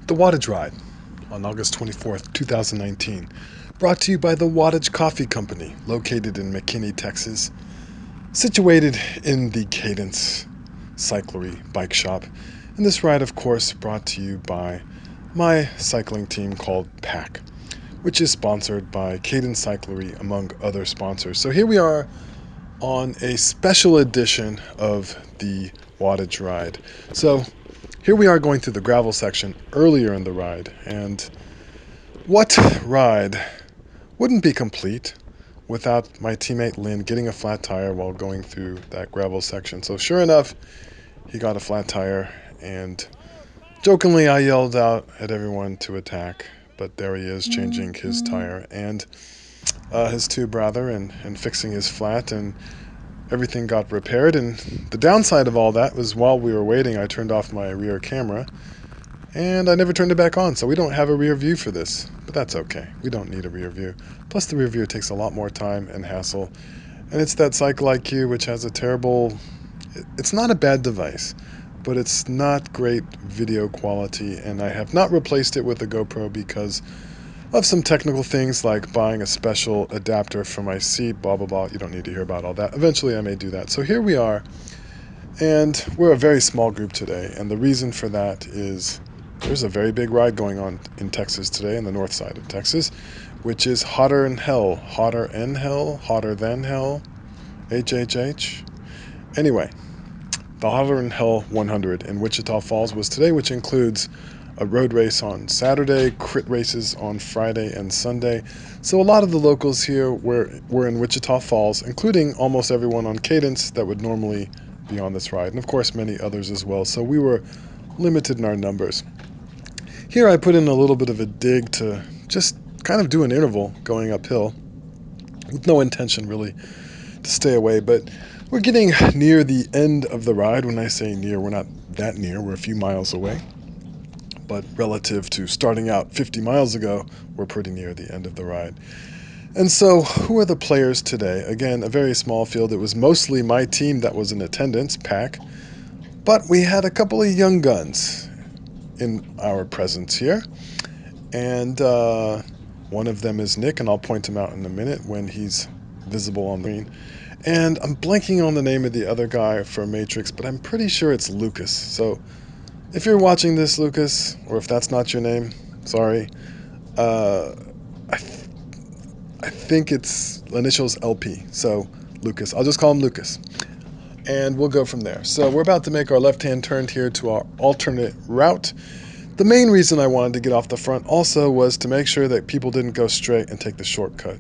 The Wattage Ride on August 24th, 2019. Brought to you by the Wattage Coffee Company, located in McKinney, Texas, situated in the Cadence Cyclery bike shop. And this ride, of course, brought to you by my cycling team called PAC, which is sponsored by Cadence Cyclery, among other sponsors. So here we are on a special edition of the Wattage Ride. So here we are going through the gravel section earlier in the ride, and what ride wouldn't be complete without my teammate Lynn getting a flat tire while going through that gravel section. So sure enough, he got a flat tire, and jokingly I yelled out at everyone to attack, but there he is changing his tire and his tube rather, and fixing his flat, and everything got repaired. And the downside of all that was while we were waiting, I turned off my rear camera and I never turned it back on, so we don't have a rear view for this. But that's okay. We don't need a rear view. Plus the rear view takes a lot more time and hassle. And it's that Cycle IQ, which has a terrible... It's not a bad device, but it's not great video quality, and I have not replaced it with a GoPro because of some technical things like buying a special adapter for my seat, blah, blah, blah. You don't need to hear about all that. Eventually I may do that. So here we are, and we're a very small group today, and the reason for that is there's a very big ride going on in Texas today, in the north side of Texas, which is hotter than hell, hotter than hell, HHH. Anyway, the Hotter than Hell 100 in Wichita Falls was today, which includes a road race on Saturday, crit races on Friday and Sunday. So a lot of the locals here were in Wichita Falls, including almost everyone on Cadence that would normally be on this ride, and of course many others as well. So we were limited in our numbers. Here I put in a little bit of a dig to just kind of do an interval going uphill, with no intention really to stay away, but we're getting near the end of the ride. When I say near, we're not that near, we're a few miles away, but relative to starting out 50 miles ago, we're pretty near the end of the ride. And so, who are the players today? Again, a very small field. It was mostly my team that was in attendance, PAC, but we had a couple of young guns in our presence here, and one of them is Nick, and I'll point him out in a minute when he's visible on the screen. And I'm blanking on the name of the other guy for Matrix, but I'm pretty sure it's Lucas. So if you're watching this, Lucas, or if that's not your name, sorry. I think it's initials LP. So Lucas, I'll just call him Lucas, and we'll go from there. So we're about to make our left-hand turn here to our alternate route. The main reason I wanted to get off the front also was to make sure that people didn't go straight and take the shortcut.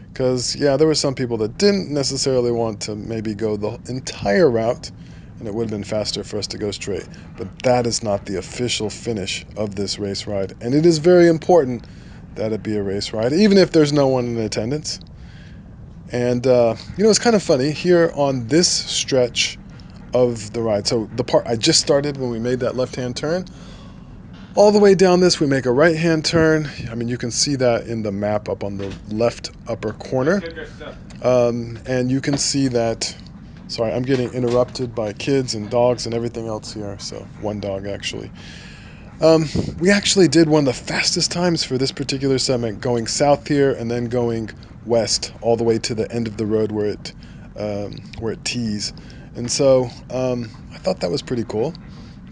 Because, yeah, there were some people that didn't necessarily want to maybe go the entire route, and it would have been faster for us to go straight. But that is not the official finish of this race ride. And it is very important that it be a race ride, even if there's no one in attendance. And, it's kind of funny, here on this stretch of the ride, so the part I just started when we made that left-hand turn, all the way down this, we make a right-hand turn. I mean, you can see that in the map up on the left upper corner. And you can see that, sorry, I'm getting interrupted by kids and dogs and everything else here. So, one dog, actually. We actually did one of the fastest times for this particular segment, going south here and then going west all the way to the end of the road where it tees. And so I thought that was pretty cool.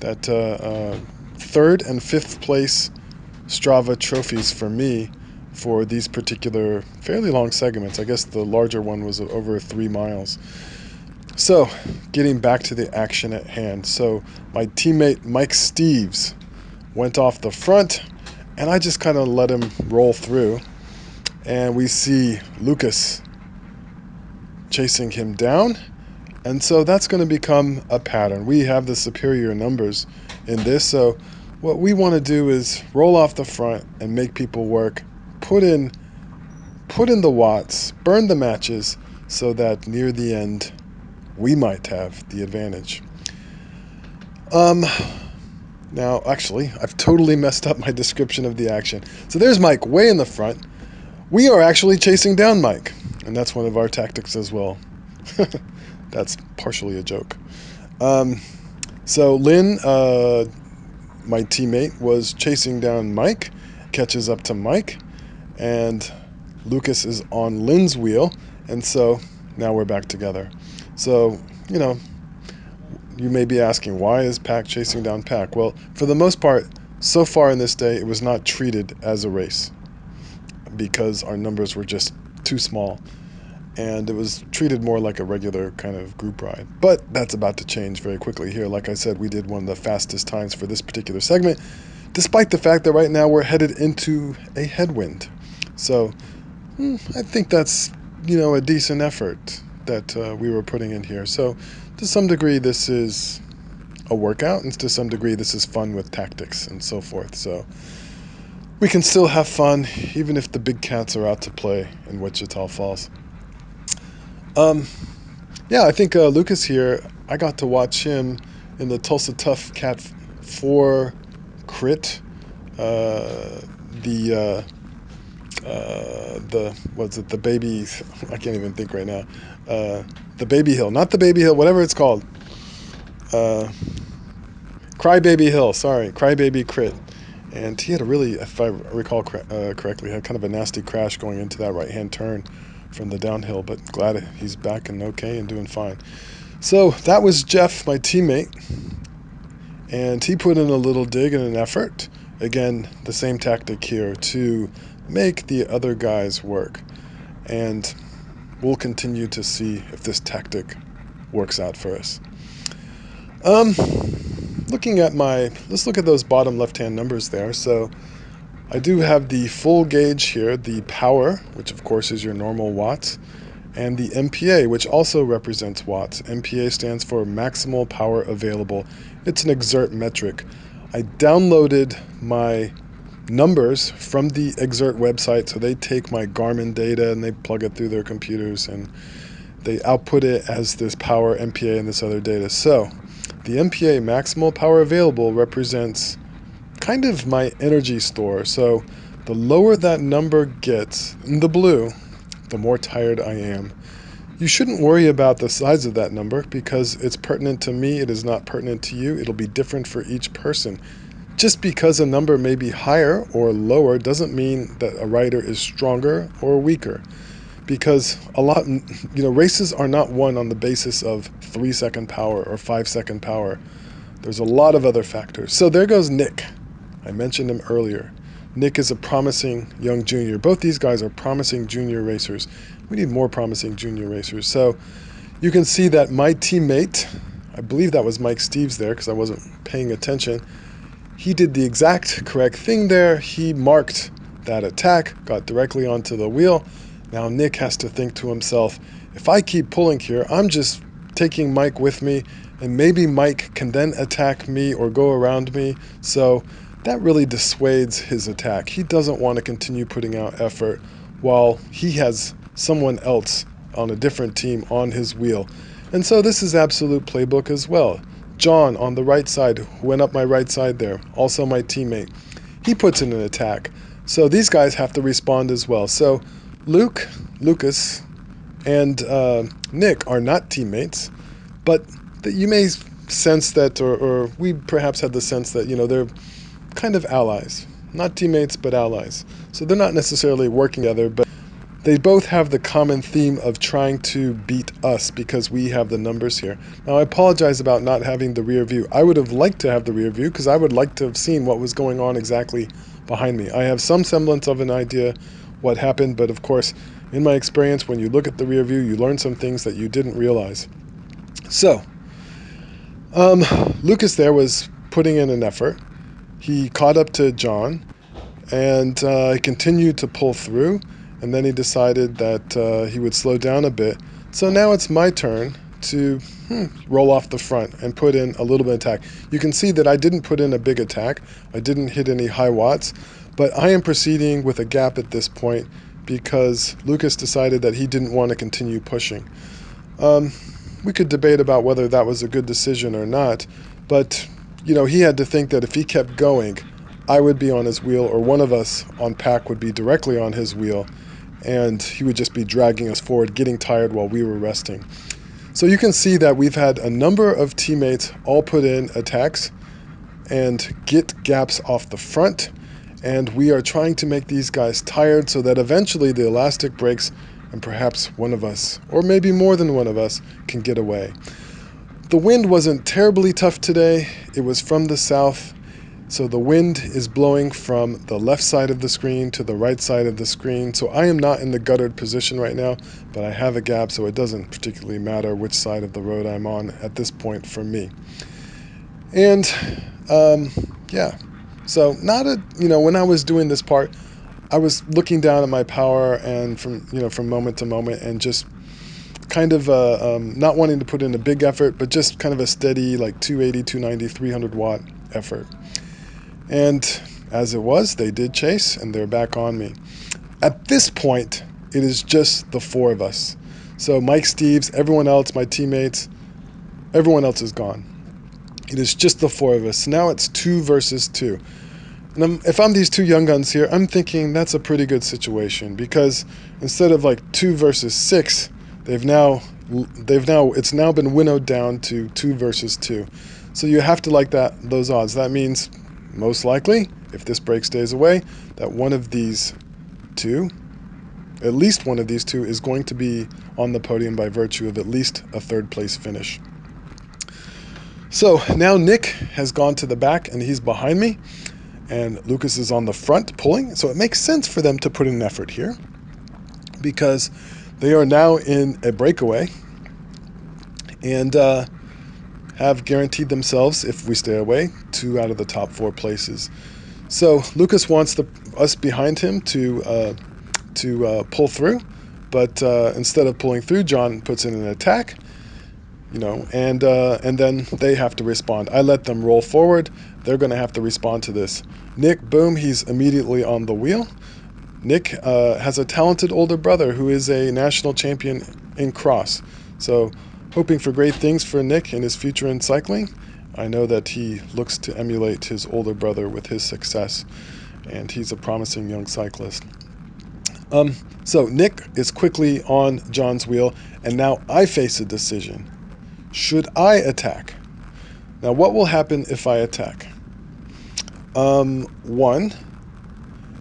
That third and fifth place Strava trophies for me for these particular fairly long segments. I guess the larger one was over 3 miles. So, getting back to the action at hand. So, my teammate Mike Steves went off the front, and I just kind of let him roll through. And we see Lucas chasing him down. And so that's going to become a pattern. We have the superior numbers in this, so what we want to do is roll off the front and make people work, put in the watts, burn the matches, so that near the end we might have the advantage. Now, actually, I've totally messed up my description of the action. So there's Mike way in the front. We are actually chasing down Mike, and that's one of our tactics as well. That's partially a joke. So Lynn my teammate was chasing down Mike, catches up to Mike, and Lucas is on Lynn's wheel, and so now we're back together. So, you may be asking, why is Pack chasing down Pack? Well, for the most part, so far in this day, it was not treated as a race because our numbers were just too small, and it was treated more like a regular kind of group ride. But that's about to change very quickly here. Like I said, we did one of the fastest times for this particular segment, despite the fact that right now we're headed into a headwind. So I think that's, a decent effort that we were putting in here. So to some degree, this is a workout, and to some degree, this is fun with tactics and so forth. So we can still have fun, even if the big cats are out to play in Wichita Falls. Yeah, I think Lucas here, I got to watch him in the Tulsa Tough Cat 4 crit. The baby, I can't even think right now. The baby hill, not the baby hill, whatever it's called. Crybaby Hill, sorry, Crybaby crit. And he had a really, if I recall correctly, had kind of a nasty crash going into that right-hand turn from the downhill, but glad he's back and okay and doing fine. So that was Jeff, my teammate, and he put in a little dig and an effort. Again, the same tactic here to make the other guys work. And we'll continue to see if this tactic works out for us. Let's look at those bottom left-hand numbers there. So I do have the full gauge here, the power, which of course is your normal watts, and the MPA, which also represents watts. MPA stands for maximal power available. It's an exert metric. I downloaded my numbers from the Exert website, so they take my Garmin data and they plug it through their computers and they output it as this power, MPA, and this other data. So the MPA, maximal power available, represents kind of my energy store. So the lower that number gets in the blue, the more tired I am. You shouldn't worry about the size of that number because it's pertinent to me. It is not pertinent to you. It'll be different for each person. Just because a number may be higher or lower doesn't mean that a rider is stronger or weaker. Because races are not won on the basis of 3-second power or 5-second power. There's a lot of other factors. So there goes Nick. I mentioned him earlier. Nick is a promising young junior. Both these guys are promising junior racers. We need more promising junior racers. So you can see that my teammate, I believe that was Mike Steves there because I wasn't paying attention, he did the exact correct thing there. He marked that attack, got directly onto the wheel. Now Nick has to think to himself, if I keep pulling here, I'm just taking Mike with me, and maybe Mike can then attack me or go around me. So that really dissuades his attack. He doesn't want to continue putting out effort while he has someone else on a different team on his wheel. And so this is absolute playbook as well. John on the right side, who went up my right side there, also my teammate, he puts in an attack. So these guys have to respond as well. So Lucas, and Nick are not teammates, but you may sense that, or we perhaps had the sense that, they're kind of allies. Not teammates, but allies. So they're not necessarily working together, but they both have the common theme of trying to beat us because we have the numbers here. Now, I apologize about not having the rear view. I would have liked to have the rear view because I would like to have seen what was going on exactly behind me. I have some semblance of an idea what happened, but of course, in my experience, when you look at the rear view, you learn some things that you didn't realize. So, Lucas there was putting in an effort. He caught up to John and continued to pull through. And then he decided that he would slow down a bit. So now it's my turn to roll off the front and put in a little bit of attack. You can see that I didn't put in a big attack. I didn't hit any high watts. But I am proceeding with a gap at this point because Lucas decided that he didn't want to continue pushing. We could debate about whether that was a good decision or not. But, he had to think that if he kept going, I would be on his wheel, or one of us on Pack would be directly on his wheel, and he would just be dragging us forward, getting tired while we were resting. So you can see that we've had a number of teammates all put in attacks, and get gaps off the front, and we are trying to make these guys tired so that eventually the elastic breaks and perhaps one of us, or maybe more than one of us, can get away. The wind wasn't terribly tough today. It was from the south, so the wind is blowing from the left side of the screen to the right side of the screen. So I am not in the guttered position right now, but I have a gap, so it doesn't particularly matter which side of the road I'm on at this point for me. And yeah, so not a, when I was doing this part, I was looking down at my power and from moment to moment, and just kind of not wanting to put in a big effort, but just kind of a steady like 280, 290, 300 watt effort. And as it was, they did chase, and they're back on me. At this point, it is just the four of us. So Mike Steves, everyone else, my teammates, everyone else is gone. It is just the four of us. Now it's 2 versus 2. And if I'm these two young guns here, I'm thinking that's a pretty good situation, because instead of like 2 versus 6, it's now been winnowed down to 2 versus 2. So you have to like those odds. That means most likely, if this break stays away, that one of these two, at least one of these two, is going to be on the podium by virtue of at least a 3rd place finish. So now Nick has gone to the back and he's behind me, and Lucas is on the front pulling. So it makes sense for them to put in an effort here, because they are now in a breakaway and have guaranteed themselves, if we stay away, 2 out of the top 4 places. So Lucas wants us behind him to pull through, but instead of pulling through, John puts in an attack, and then they have to respond. I let them roll forward. They're going to have to respond to this. Nick, boom, he's immediately on the wheel. Nick has a talented older brother who is a national champion in cross. So hoping for great things for Nick in his future in cycling. I know that he looks to emulate his older brother with his success, and he's a promising young cyclist. So Nick is quickly on John's wheel, and now I face a decision. Should I attack? Now, what will happen if I attack? One,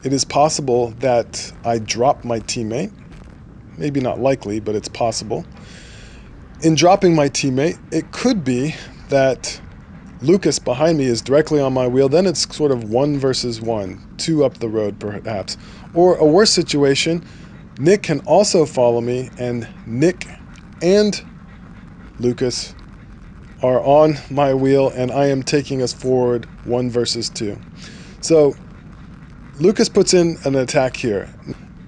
it is possible that I drop my teammate. Maybe not likely, but it's possible. In dropping my teammate, it could be that Lucas behind me is directly on my wheel. Then it's sort of 1 versus 1, 2 up the road perhaps. Or a worse situation, Nick can also follow me, and Nick and Lucas are on my wheel, and I am taking us forward 1 versus 2. So Lucas puts in an attack here.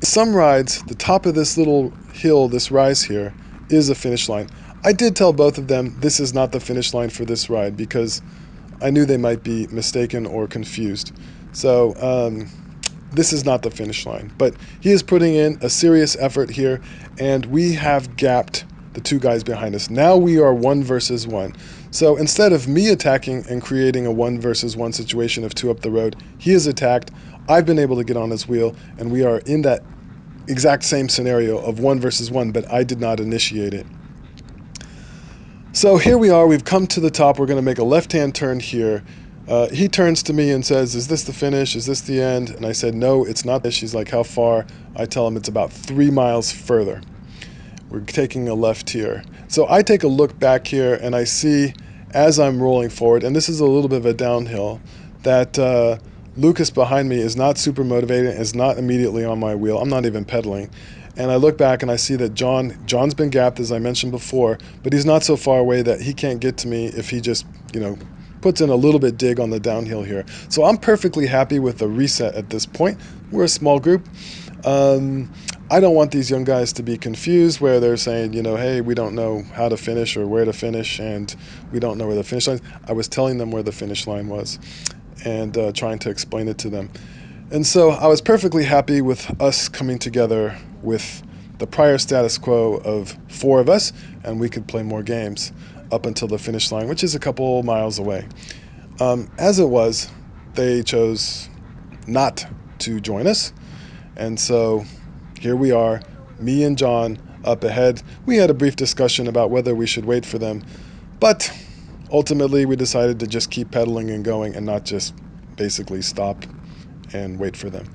Some rides, the top of this little hill, this rise here, is a finish line. I did tell both of them this is not the finish line for this ride, because I knew they might be mistaken or confused. So this is not the finish line. But he is putting in a serious effort here, and we have gapped the 2 guys behind us. Now we are 1 versus 1. So instead of me attacking and creating a 1 versus 1 situation of 2 up the road, he is attacked. I've been able to get on his wheel, and we are in that exact same scenario of 1 versus 1, but I did not initiate it. So here we are. We've come to the top. We're going to make a left-hand turn here. He turns to me and says, "Is this the finish? Is this the end?" And I said, "No, it's not this." He's like, "How far?" I tell him it's about 3 miles further. We're taking a left here. So I take a look back here, and I see, as I'm rolling forward, and this is a little bit of a downhill, that Lucas behind me is not super motivated, is not immediately on my wheel. I'm not even pedaling. And I look back and I see that John's been gapped, as I mentioned before, but he's not so far away that he can't get to me if he just, puts in a little bit dig on the downhill here. So I'm perfectly happy with the reset at this point. We're a small group. I don't want these young guys to be confused where they're saying, hey, we don't know how to finish or where to finish, and we don't know where the finish line is. I was telling them where the finish line was and trying to explain it to them. And so I was perfectly happy with us coming together with the prior status quo of 4 of us, and we could play more games up until the finish line, which is a couple miles away. As it was, they chose not to join us, and so here we are, me and John up ahead. We had a brief discussion about whether we should wait for them, but ultimately we decided to just keep pedaling and going and not just basically stop and wait for them.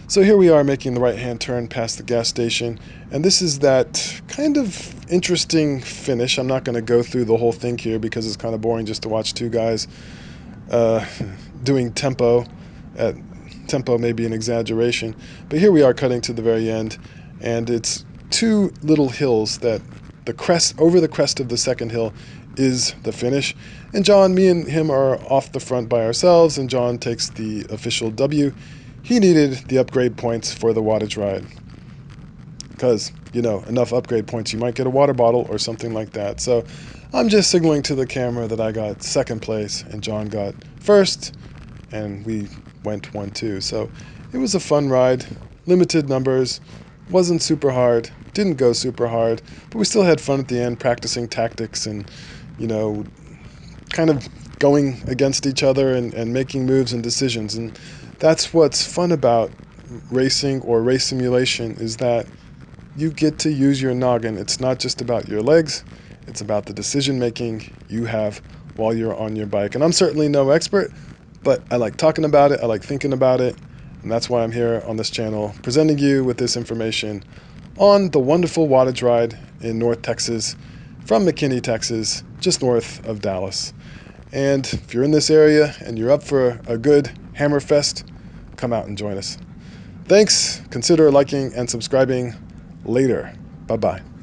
So here we are making the right-hand turn past the gas station, and this is that kind of interesting finish. I'm not going to go through the whole thing here because it's kind of boring just to watch two guys uh, doing tempo. Tempo may be an exaggeration, but here we are cutting to the very end, and it's two little hills that over the crest of the second hill is the finish. And John, me and him are off the front by ourselves, and John takes the official W. He needed the upgrade points for the Wattage Ride because, enough upgrade points, you might get a water bottle or something like that. So I'm just signaling to the camera that I got second place and John got first, and we went 1-2. So it was a fun ride, limited numbers, wasn't super hard, didn't go super hard, but we still had fun at the end practicing tactics and, kind of going against each other and making moves and decisions. And that's what's fun about racing or race simulation, is that you get to use your noggin. It's not just about your legs, it's about the decision making you have while you're on your bike. And I'm certainly no expert, but I like talking about it, I like thinking about it, and that's why I'm here on this channel presenting you with this information on the wonderful Wattage Ride in North Texas, from McKinney, Texas, just north of Dallas. And if you're in this area and you're up for a good Hammerfest, come out and join us. Thanks. Consider liking and subscribing. Later. Bye-bye.